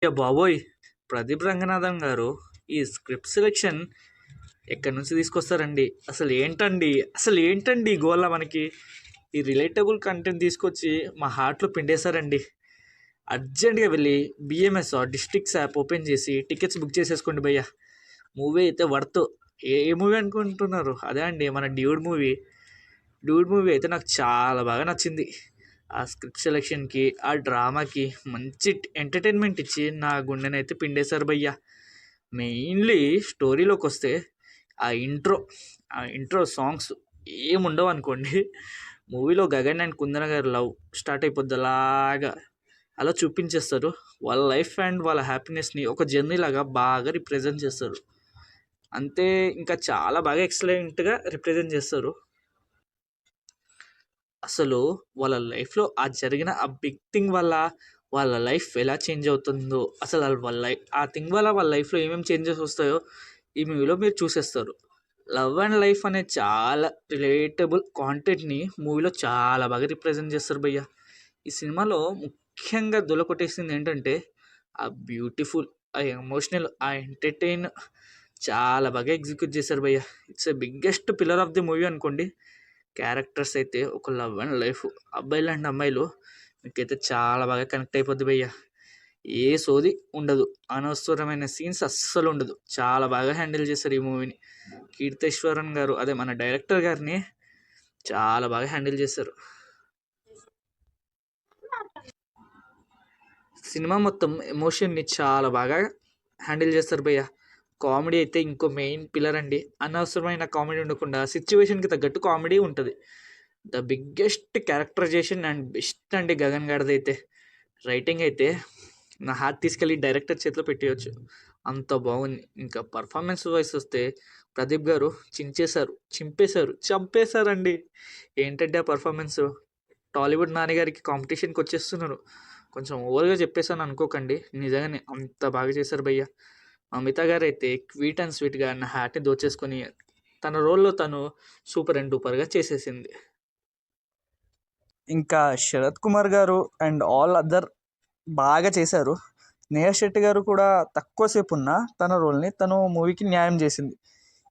అయ్య బాబోయ్! ప్రదీప్ రంగనాథన్ గారు ఈ స్క్రిప్ట్ సెలెక్షన్ ఎక్కడి నుంచి తీసుకొస్తారండి? అసలు ఏంటండి ఈ గోల మనకి? ఈ రిలేటబుల్ కంటెంట్ తీసుకొచ్చి మా హార్ట్‌లో పిండేశారండి. అర్జెంట్‌గా వెళ్ళి బీఎంఎస్ డిస్ట్రిక్ట్స్ యాప్ ఓపెన్ చేసి టికెట్స్ బుక్ చేసేసుకోండి భయ్యా. మూవీ అయితే వర్త్. ఏ మూవీ అనుకుంటున్నారు? అదే అండి మన డ్యూడ్ మూవీ. డ్యూడ్ మూవీ అయితే నాకు చాలా బాగా నచ్చింది. ఆ స్క్రిప్ట్ సెలెక్షన్‌కి, ఆ డ్రామాకి మంచి ఎంటర్‌టైన్‌మెంట్ ఇచ్చి నా గుండెనైతే పిండేశారు భయ్యా. మెయిన్‌లీ స్టోరీలోకొస్తే ఆ ఇంట్రో సాంగ్స్ ఏముండవనుకోండి. మూవీలో గగన్ అండ్ కుందన గారి లవ్ స్టార్ట్ అయిపోద్ది అలాగా. అలా చూపించేస్తారు. వాళ్ళ లైఫ్ అండ్ వాళ్ళ హ్యాపీనెస్‌ని ఒక జర్నీ లాగా బాగా రిప్రజెంట్ చేస్తారు. అంతే, ఇంకా చాలా బాగా ఎక్సలెంట్‌గా రిప్రజెంట్ చేస్తారు. అసలు వాళ్ళ లైఫ్‌లో ఆ జరిగిన ఆ బిగ్ థింగ్ వల్ల వాళ్ళ లైఫ్ ఎలా చేంజ్ అవుతుందో, అసలు ఆ థింగ్ వల్ల వాళ్ళ లైఫ్‌లో ఏమేమి చేంజెస్ వస్తాయో ఈ మూవీలో మీరు చూసేస్తారు. లవ్ అండ్ లైఫ్ అనే చాలా రిలేటబుల్ కాంటెంట్‌ని మూవీలో చాలా బాగా రిప్రజెంట్ చేస్తారు భయ్య. ఈ సినిమాలో ముఖ్యంగా కొట్టేసింది ఏంటంటే ఆ బ్యూటిఫుల్, ఆ ఎమోషనల్, ఆ ఎంటర్‌టైన్ చాలా బాగా ఎగ్జిక్యూట్ చేశారు భయ్య. It's a biggest pillar of the movie అనుకోండి. క్యారెక్టర్స్ అయితే ఒక లవ్ అండ్ లైఫ్, అబ్బాయిలు అండ్ అమ్మాయిలు మీకైతే చాలా బాగా కనెక్ట్ అయిపోద్ది భయ్య. ఏ సోది ఉండదు, అనవసరమైన సీన్స్ అస్సలు ఉండదు. చాలా బాగా హ్యాండిల్ చేశారు ఈ మూవీని. కీర్తేశ్వరన్ గారు, అదే మన డైరెక్టర్ గారిని చాలా బాగా హ్యాండిల్ చేశారు. సినిమా మొత్తం ఎమోషన్ని చాలా బాగా హ్యాండిల్ చేస్తారు భయ్య. కామెడీ అయితే ఇంకో మెయిన్ పిల్లర్ అండి. అనవసరమైన కామెడీ ఉండకుండా సిచ్యువేషన్కి తగ్గట్టు కామెడీ ఉంటుంది. The biggest characterization and best అండి గగన్ గారిది అయితే. రైటింగ్ అయితే నా హార్ట్ తీసుకెళ్ళి డైరెక్టర్ చేతిలో పెట్టేయచ్చు, అంత బాగుంది. ఇంకా పర్ఫార్మెన్స్ వైస్ వస్తే ప్రదీప్ గారు చింపేశారు, చంపేశారండి. ఏంటంటే ఆ పర్ఫార్మెన్స్, టాలీవుడ్ నాన్నగారికి కాంపిటీషన్కి వచ్చేస్తున్నారు. కొంచెం ఓవర్గా చెప్పేసాను అనుకోకండి, నిజంగానే అంత బాగా చేశారు భయ్య. అమిత గారు అయితే క్వీట్ అండ్ స్వీట్గా నా హార్ట్ని దోచేసుకొని తన రోల్లో తను సూపర్ అండ్ డూపర్గా చేసేసింది. ఇంకా శరత్ కుమార్ గారు అండ్ ఆల్ అదర్ బాగా చేశారు. నేహా శెట్టి గారు కూడా తక్కువసేపు ఉన్న తన రోల్ని తను మూవీకి న్యాయం చేసింది.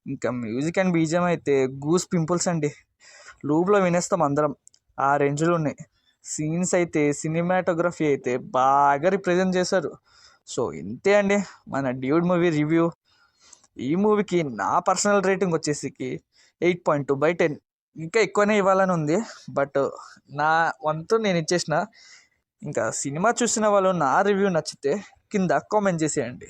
ఇంకా మ్యూజిక్ అండ్ బీజిఎం అయితే గూస్ పింపుల్స్ అండి. లూప్లో వినేస్తాం అందరం, ఆ రేంజ్లో ఉన్నాయి. సీన్స్ అయితే, సినిమాటోగ్రఫీ అయితే బాగా రిప్రజెంట్ చేశారు. సో ఇంతే అండి మన డ్యూడ్ మూవీ రివ్యూ. ఈ మూవీకి నా పర్సనల్ రేటింగ్ వచ్చేసి 8.2/10. ఇంకా ఎక్కువనే ఇవ్వాలని ఉంది, బట్ నా వంతు నేను ఇచ్చేసిన. ఇంకా సినిమా చూసిన వాళ్ళు నా రివ్యూ నచ్చితే కింద కామెంట్ చేసేయండి.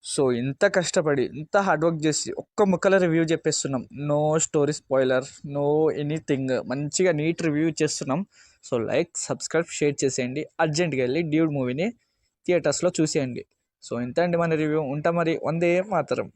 సో ఇంత కష్టపడి, ఇంత హార్డ్ వర్క్ చేసి ఒక్క ముక్కల రివ్యూ చెప్పేస్తున్నాం. No story spoiler, no anything, మంచిగా నీట్ రివ్యూ ఇచ్చేస్తున్నాం. సో లైక్, సబ్స్క్రైబ్, షేర్ చేసేయండి. అర్జెంట్గా వెళ్ళి డ్యూడ్ మూవీని థియేటర్స్లో చూసేయండి. సో ఇంత అండి మన రివ్యూ. ఉంటా మరి. వందే మాతరం.